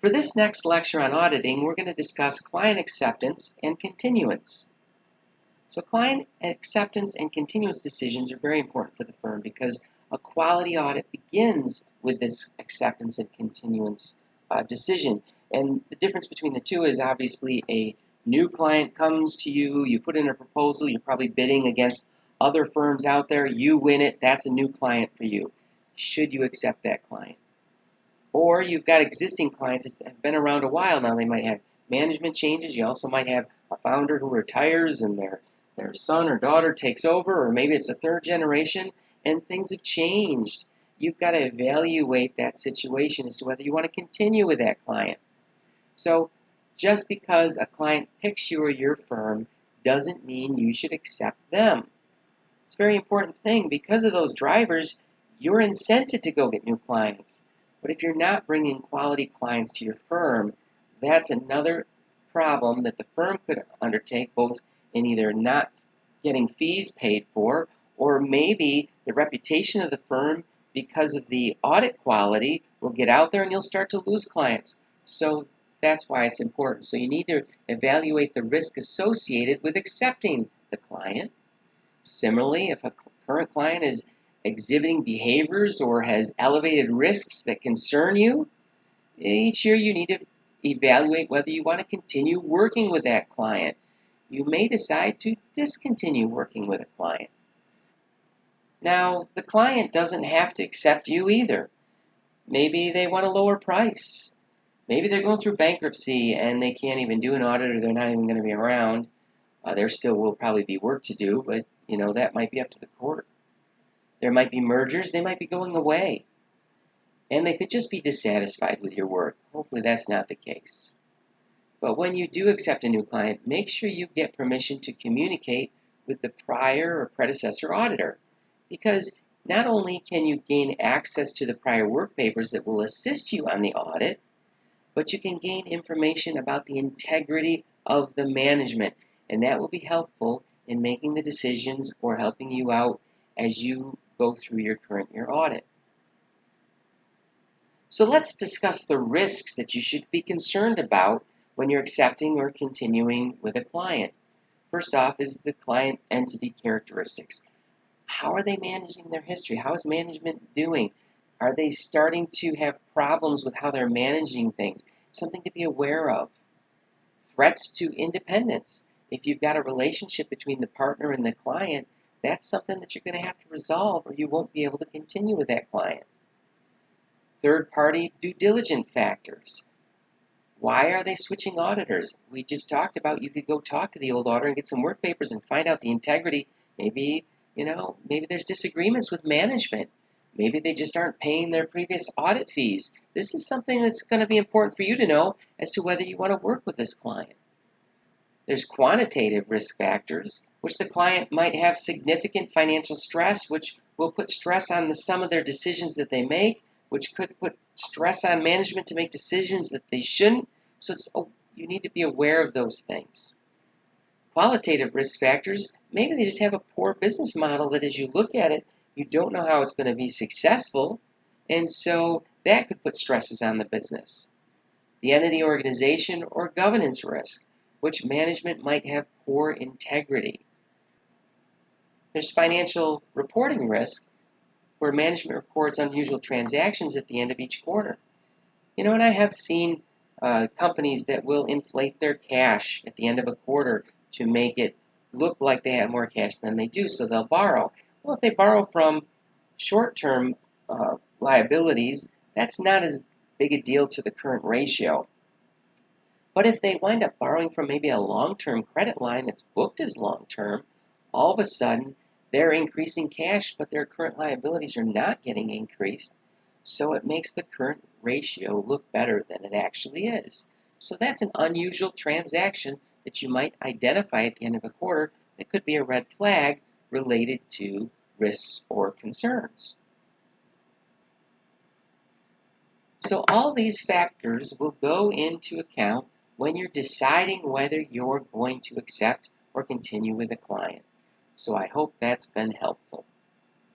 For this next lecture on auditing, we're going to discuss client acceptance and continuance. So client acceptance and continuance decisions are very important for the firm because a quality audit begins with this acceptance and continuance decision. And the difference between the two is obviously a new client comes to you, you put in a proposal, you're probably bidding against other firms out there, you win it, that's a new client for you. Should you accept that client? Or you've got existing clients that have been around a while now. They might have management changes. You also might have a founder who retires and their son or daughter takes over, or maybe it's a third generation and things have changed. You've got to evaluate that situation as to whether you want to continue with that client. So just because a client picks you or your firm doesn't mean you should accept them. It's a very important thing. Because of those drivers, you're incented to go get new clients. But if you're not bringing quality clients to your firm, that's another problem that the firm could undertake, both in either not getting fees paid for, or maybe the reputation of the firm because of the audit quality will get out there and you'll start to lose clients. So that's why it's important. So you need to evaluate the risk associated with accepting the client. Similarly, if a current client is exhibiting behaviors or has elevated risks that concern you, each year you need to evaluate whether you want to continue working with that client. You may decide to discontinue working with a client. Now, the client doesn't have to accept you either. Maybe they want a lower price. Maybe they're going through bankruptcy and they can't even do an audit, or they're not even going to be around. There still will probably be work to do, but that might be up to the court. There might be mergers, they might be going away. And they could just be dissatisfied with your work. Hopefully that's not the case. But when you do accept a new client, make sure you get permission to communicate with the prior or predecessor auditor. Because not only can you gain access to the prior work papers that will assist you on the audit, but you can gain information about the integrity of the management. And that will be helpful in making the decisions or helping you out as you go through your current year audit. So let's discuss the risks that you should be concerned about when you're accepting or continuing with a client. First off is the client entity characteristics. How are they managing their history? How is management doing? Are they starting to have problems with how they're managing things? Something to be aware of. Threats to independence. If you've got a relationship between the partner and the client, that's something that you're going to have to resolve, or you won't be able to continue with that client. Third-party due diligence factors. Why are they switching auditors? We just talked about you could go talk to the old auditor and get some work papers and find out the integrity. Maybe there's disagreements with management. Maybe they just aren't paying their previous audit fees. This is something that's going to be important for you to know as to whether you want to work with this client. There's quantitative risk factors, which the client might have significant financial stress, which will put stress on the sum of their decisions that they make, which could put stress on management to make decisions that they shouldn't. So you need to be aware of those things. Qualitative risk factors, maybe they just have a poor business model that as you look at it, you don't know how it's going to be successful, and so that could put stresses on the business. The entity organization or governance risk, which management might have poor integrity. There's financial reporting risk, where management reports unusual transactions at the end of each quarter. And I have seen companies that will inflate their cash at the end of a quarter to make it look like they have more cash than they do, so they'll borrow. Well, if they borrow from short-term liabilities, that's not as big a deal to the current ratio. But if they wind up borrowing from maybe a long-term credit line that's booked as long-term, all of a sudden they're increasing cash, but their current liabilities are not getting increased. So it makes the current ratio look better than it actually is. So that's an unusual transaction that you might identify at the end of a quarter that could be a red flag related to risks or concerns. So all these factors will go into account when you're deciding whether you're going to accept or continue with a client. So I hope that's been helpful.